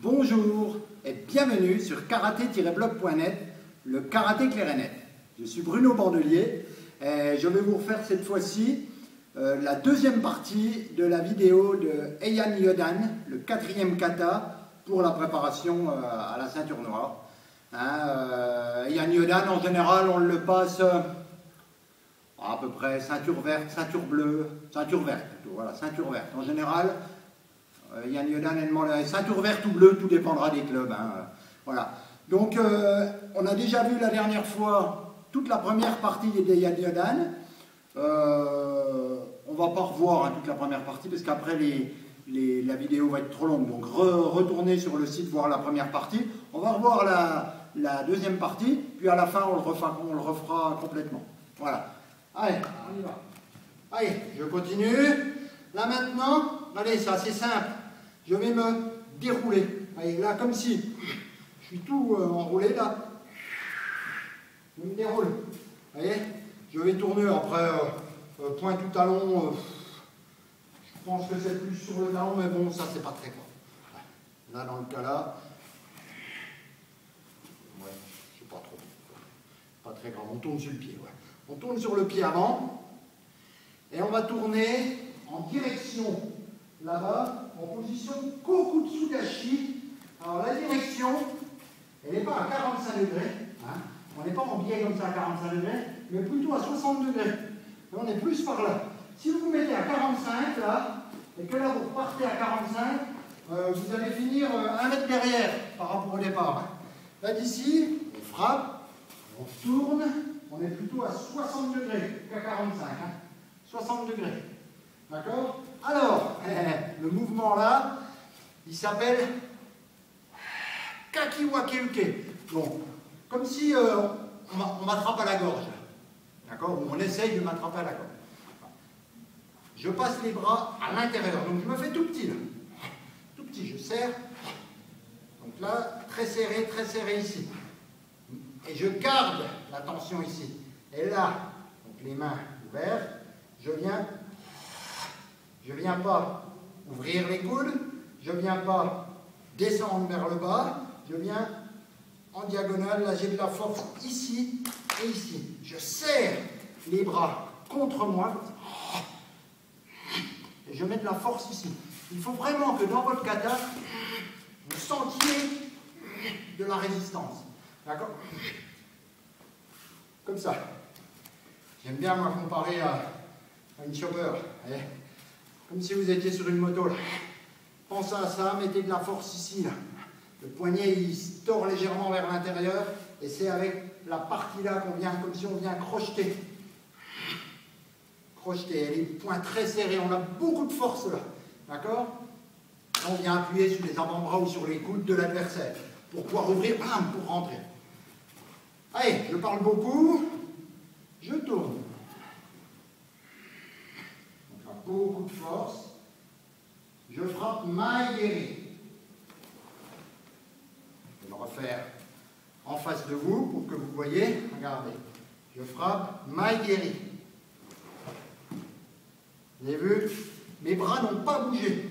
Bonjour et bienvenue sur karaté-blog.net, le karaté clair et net. Je suis Bruno Bandelier et je vais vous refaire cette fois-ci la deuxième partie de la vidéo de Heian Yodan, le 4e kata pour la préparation à la ceinture noire. Heian Yodan, en général, on le passe à peu près ceinture verte, ceinture bleue, ceinture verte plutôt, voilà, ceinture verte. En général, Heian Yodan est demandé ceinture verte ou bleue, tout dépendra des clubs. Voilà. Donc, on a déjà vu la dernière fois toute la première partie des Heian Yodan. On va pas revoir toute la première partie parce qu'après la vidéo va être trop longue. Donc, retournez sur le site voir la première partie. On va revoir la deuxième partie, puis à la fin, on le refera complètement. Voilà. Allez, on y va. Allez, je continue. Là maintenant, allez, c'est assez simple. Je vais me dérouler. Allez, là, comme si je suis tout enroulé, là. Je me déroule. Vous voyez, je vais tourner après pointe ou talon. Je pense que c'est plus sur le talon, mais bon, ça, c'est pas très grave. Là, dans le cas là, ouais, c'est pas trop. Pas très grave. On tourne sur le pied. Ouais. On tourne sur le pied avant. Et on va tourner en direction là-bas, en position Kokutsudashi. Alors la direction, elle n'est pas à 45 degrés. On n'est pas en biais comme ça à 45 degrés, mais plutôt à 60 degrés. Là, on est plus par là. Si vous vous mettez à 45 là, et que là vous repartez à 45, vous allez finir 1 mètre derrière par rapport au départ. Là d'ici, on frappe, on tourne, on est plutôt à 60 degrés qu'à 45. 60 degrés. D'accord? Alors, le mouvement là, il s'appelle Kakiwakeuke. Donc, comme si on m'attrape à la gorge. D'accord? Ou on essaye de m'attraper à la gorge. Je passe les bras à l'intérieur. Donc, je me fais tout petit là. Tout petit, je serre. Donc là, très serré ici. Et je garde la tension ici. Et là, donc les mains ouvertes, je viens pas ouvrir les coudes, je viens pas descendre vers le bas, je viens en diagonale, là j'ai de la force ici et ici. Je serre les bras contre moi et je mets de la force ici. Il faut vraiment que dans votre kata, vous sentiez de la résistance. D'accord? Comme ça. J'aime bien moi comparer à une chopper. Comme si vous étiez sur une moto. Là. Pensez à ça, mettez de la force ici. Là. Le poignet il se tord légèrement vers l'intérieur et c'est avec la partie là qu'on vient, comme si on vient crocheter. Crocheter, les poings très serrés, on a beaucoup de force là. D'accord? On vient appuyer sur les avant-bras ou sur les coudes de l'adversaire pour pouvoir ouvrir, pour rentrer. Allez, je parle beaucoup, je tourne. Beaucoup de force. Je frappe Maegeri. Je vais le refaire en face de vous pour que vous voyez. Regardez. Je frappe Maegeri. Vous avez vu? Mes bras n'ont pas bougé.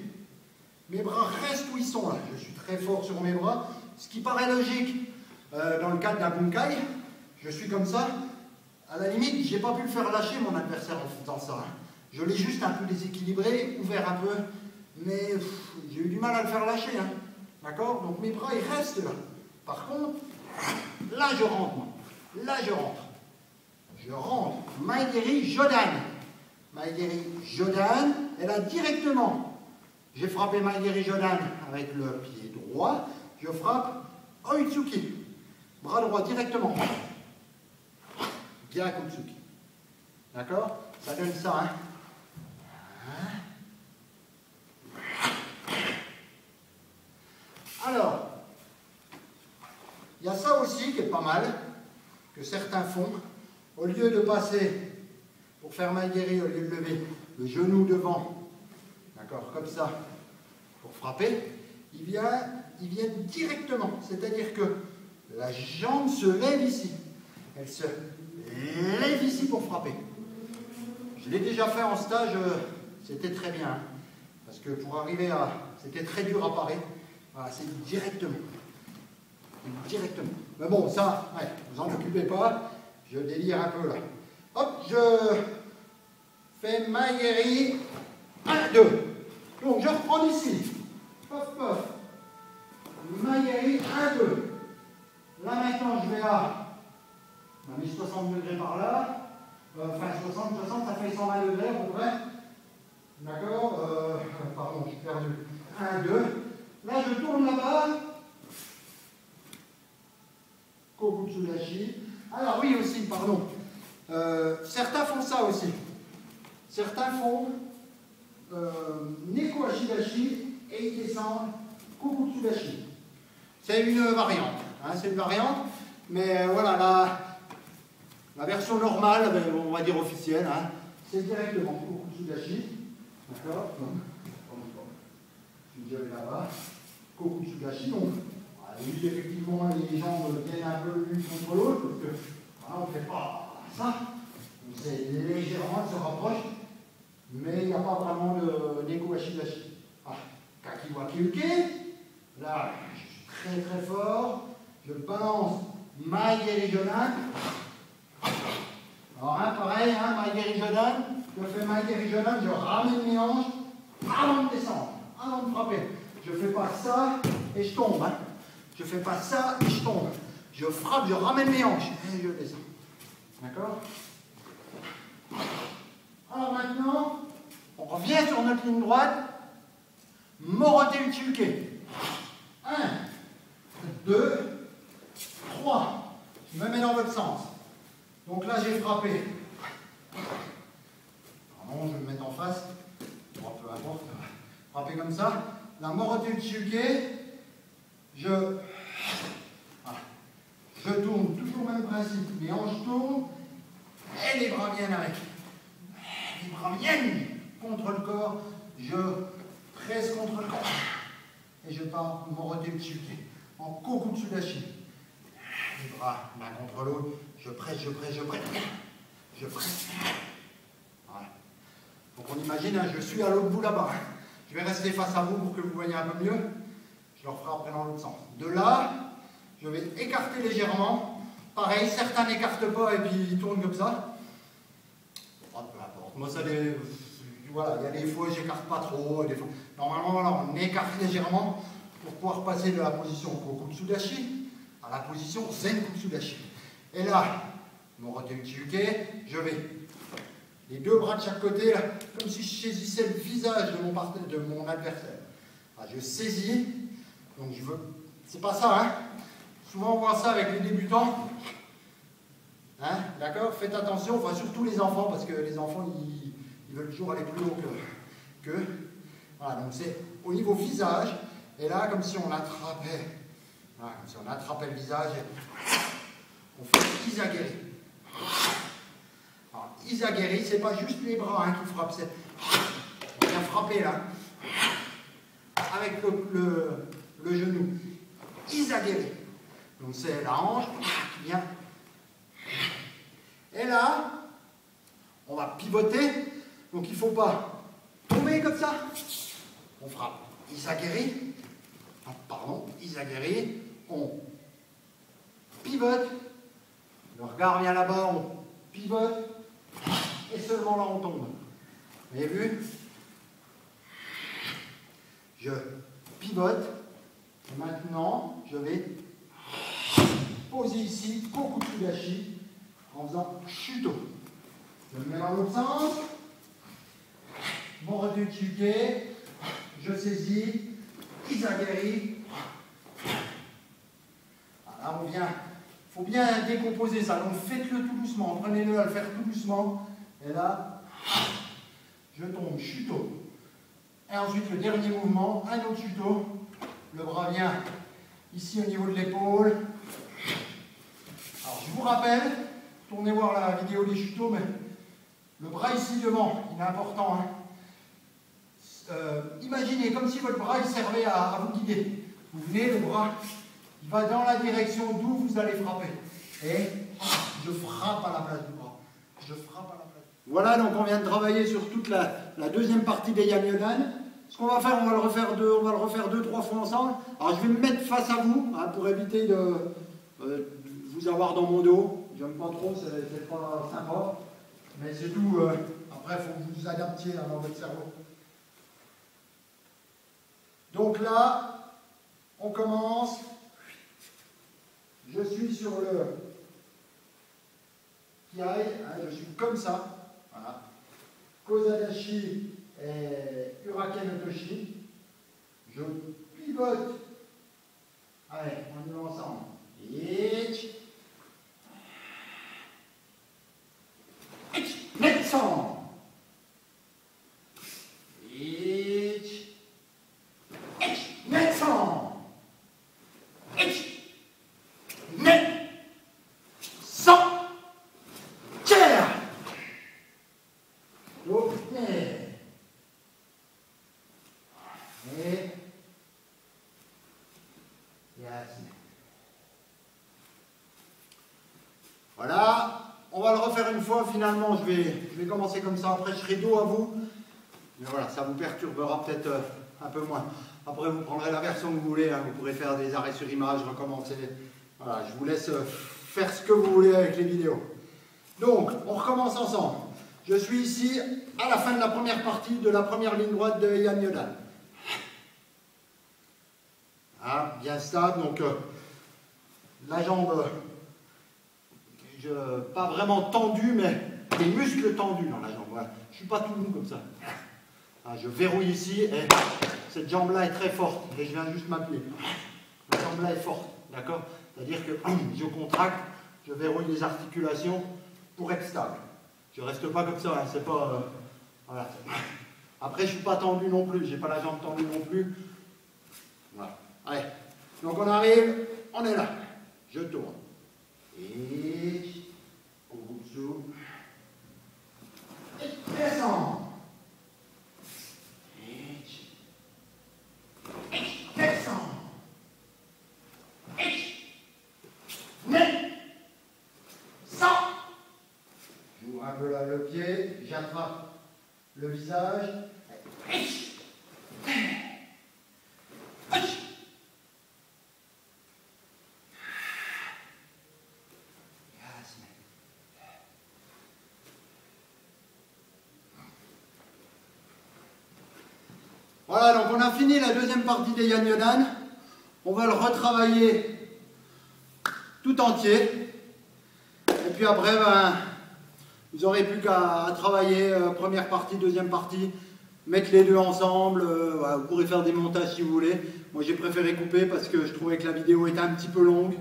Mes bras restent où ils sont là. Je suis très fort sur mes bras. Ce qui paraît logique dans le cadre d'un bunkai. Je suis comme ça. À la limite, je n'ai pas pu le faire lâcher mon adversaire en faisant ça. Je l'ai juste un peu déséquilibré, ouvert un peu, mais j'ai eu du mal à le faire lâcher. D'accord? Donc mes bras, ils restent là. Par contre, là je rentre, moi. Là je rentre. Je rentre. Maegeri Jodan. Maegeri Jodan, et là directement, j'ai frappé Maegeri Jodan avec le pied droit. Je frappe Oitsuki. Bras droit directement. Gyakutsuki. D'accord? Ça donne ça, Alors, il y a ça aussi qui est pas mal, que certains font. Au lieu de passer, pour faire Maegeri, au lieu de lever le genou devant, d'accord, comme ça, pour frapper, ils viennent directement. C'est-à-dire que la jambe se lève ici. Elle se lève ici pour frapper. Je l'ai déjà fait en stage, c'était très bien. Parce que pour arriver à... C'était très dur à parer. Voilà, c'est directement. Directement. Mais bon, ça, ouais, vous en occupez pas. Je délire un peu là. Hop, je fais main guérie. 1, 2. Donc je reprends d'ici. Pof, pof. Main guérie. 1, 2. Là maintenant, je vais à. On a mis 60 degrés par là. Enfin, 60, ça fait 120 degrés à peu près. D'accord, pardon, je suis perdu. 1, 2. Là, je tourne là-bas. Kokutsudashi. Alors oui aussi, pardon. Certains font ça aussi. Certains font Neko Ashidashi et ils descendent Kokutsudashi. C'est une variante. Hein, c'est une variante. Mais voilà, la version normale, on va dire officielle, hein, c'est directement Kokutsudashi. D'accord. Je vais là-bas. Kokutsudashi. Donc, oui, effectivement, les jambes viennent un peu l'une contre l'autre, parce que voilà, on ne fait pas ça. C'est légèrement, ça se rapproche, mais il n'y a pas vraiment de Neko Ashidashi. Ah, Kakiwaki Uke. Là, je suis très très fort. Je balance Maigeri Jodan. Alors, hein, pareil, hein, Maigeri Jodan. Je fais Maigeri Jodan, je ramène mes hanches avant de descendre, avant de frapper. Je ne fais pas ça et je tombe. Hein. Je ne fais pas ça et je tombe. Je frappe, je ramène mes hanches et je descends. D'accord? Alors maintenant, on revient sur notre ligne droite. Morote Uchiuke. 1, 2, 3. Je me mets dans votre sens. Donc là, j'ai frappé. Pardon, je vais me mettre en face. Bon, peu importe. Frapper comme ça. La Morote Uchiuke. Je tourne, toujours le même principe. Mes hanches tournent et les bras viennent avec. Les bras viennent contre le corps. Je presse contre le corps. Et je pars Morote Uchiuke. En Kokutsudashi. Les bras l'un contre l'autre. Je presse, je presse, je presse. Je presse. Voilà. Donc on imagine, hein, je suis à l'autre bout là-bas. Je vais rester face à vous pour que vous voyez un peu mieux. Je le referai après dans l'autre sens. De là, je vais écarter légèrement. Pareil, certains n'écartent pas et puis ils tournent comme ça. Oh, peu importe. Moi, ça voilà, il y a des fois, j'écarte pas trop. Des fois. Normalement, voilà, on écarte légèrement pour pouvoir passer de la position Kokutsudashi à la position Zenkutsudashi. Et là, Morote Uchiuke, je vais les deux bras de chaque côté, là, comme si je saisissais le visage de mon adversaire. Ah, je saisis. Donc je veux. C'est pas ça, hein. Souvent on voit ça avec les débutants. Hein, d'accord? Faites attention, enfin surtout les enfants, parce que les enfants ils veulent toujours aller plus haut qu'eux. Voilà, donc c'est au niveau visage, et là comme si on attrapait. Voilà, comme si on attrapait le visage. On fait Izageri. Alors, Izageri, c'est pas juste les bras hein, qui frappent, c'est. On vient frapper là. Avec le genou. Izageri. Donc c'est la hanche qui vient. Et là, on va pivoter. Donc il ne faut pas tomber comme ça. On frappe Izageri. Pardon, Izageri. On pivote. Le regard vient là-bas, on pivote. Et seulement là, on tombe. Vous avez vu? Je pivote. Et maintenant, je vais poser ici Kokutsudashi en faisant Shuto. Je me mets dans l'autre sens. Morote Uchiuke. Je saisis. Izageri. Là, on vient. Il faut bien décomposer ça. Donc faites-le tout doucement. Prenez-le à le faire tout doucement. Et là, je tombe Shuto. Et ensuite, le dernier mouvement, un autre Shuto. Le bras vient ici au niveau de l'épaule. Alors, je vous rappelle, tournez voir la vidéo des Shuto, mais le bras ici devant, il est important. Hein. Imaginez comme si votre bras il servait à vous guider. Vous venez, le bras, il va dans la direction d'où vous allez frapper. Et je frappe à la place du bras. Je frappe à la place. Voilà, donc on vient de travailler sur toute la deuxième partie des Yamyodan. ce qu'on va faire, on va le refaire deux, trois fois ensemble. Alors je vais me mettre face à vous, hein, pour éviter de vous avoir dans mon dos. J'aime pas trop, c'est pas sympa. Mais c'est tout. Après, il faut que vous vous adaptiez dans votre cerveau. Donc là, on commence. Je suis sur le kiai, hein, je suis comme ça. Voilà. Kozadashi et Uraken Otoshi. Je pivote. Allez, on y va ensemble. Descends. Descends. Voilà, on va le refaire une fois. Finalement, je vais commencer comme ça. Après, je serai dos à vous. Mais voilà, ça vous perturbera peut-être un peu moins. Après, vous prendrez la version que vous voulez. Hein. Vous pourrez faire des arrêts sur image, recommencer. Voilà, je vous laisse faire ce que vous voulez avec les vidéos. Donc, on recommence ensemble. Je suis ici à la fin de la première partie de la première ligne droite de Heian Yodan. Ah, bien stable. Donc, la jambe, pas vraiment tendue, mais les muscles tendus dans la jambe. Voilà. Je ne suis pas tout mou comme ça. Ah, je verrouille ici et cette jambe-là est très forte. Et je viens juste m'appuyer. La jambe-là est forte, d'accord? C'est-à-dire que je contracte, je verrouille les articulations pour être stable. Je ne reste pas comme ça, hein, c'est pas... voilà. Après, je ne suis pas tendu non plus, je n'ai pas la jambe tendue non plus. Voilà. Allez, donc on arrive, on est là. Je tourne. Et... Kogutsu. Et descends. Descends. J'ouvre un peu là le pied, j'attrape le visage. Voilà, donc on a fini la deuxième partie des Heian Yodan. On va le retravailler tout entier. Et puis après, ben, vous n'aurez plus qu'à travailler première partie, deuxième partie, mettre les deux ensemble. Voilà, vous pourrez faire des montages si vous voulez. Moi j'ai préféré couper parce que je trouvais que la vidéo était un petit peu longue.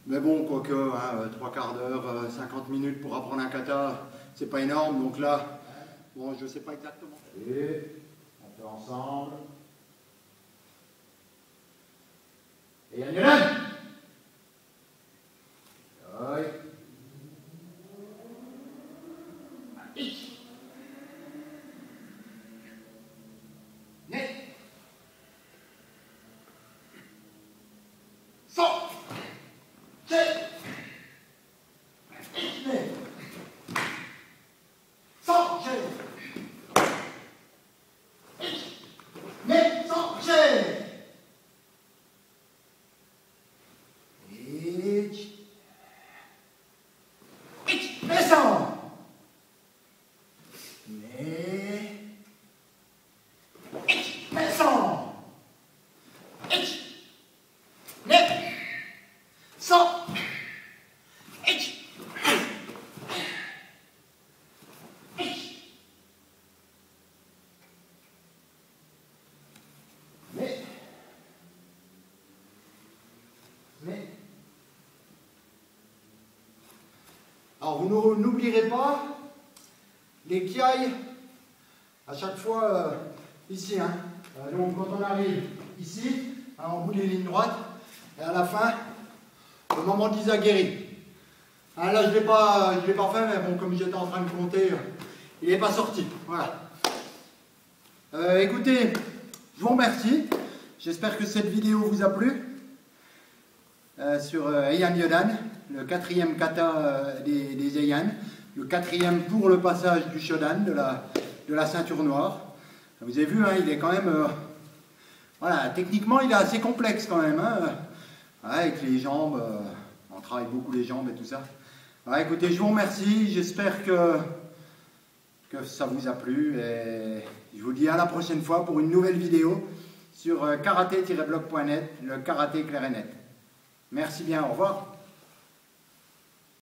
Mais bon, quoique, hein, 3/4 d'heure, 50 minutes pour apprendre un kata, c'est pas énorme. Donc là, bon, je sais pas exactement. Et on fait ensemble. Et Heian Yodan. Oui. Alors vous n'oublierez pas les kiai à chaque fois ici. Hein. Donc quand on arrive ici, hein, en bout des lignes droites, et à la fin, le moment d'Izagiri. Hein, là je ne l'ai pas fait, mais bon, comme j'étais en train de compter, il n'est pas sorti. Voilà. Écoutez, je vous remercie. J'espère que cette vidéo vous a plu sur Heian Yodan, le 4e kata des Heian, le 4e pour le passage du Shodan, de la ceinture noire. Vous avez vu, hein, il est quand même... voilà, techniquement, il est assez complexe quand même. Hein, avec les jambes, on travaille beaucoup les jambes et tout ça. Ouais, écoutez, je vous remercie. J'espère que ça vous a plu. Et je vous dis à la prochaine fois pour une nouvelle vidéo sur karaté-blog.net, le karaté clair et net. Merci bien, au revoir.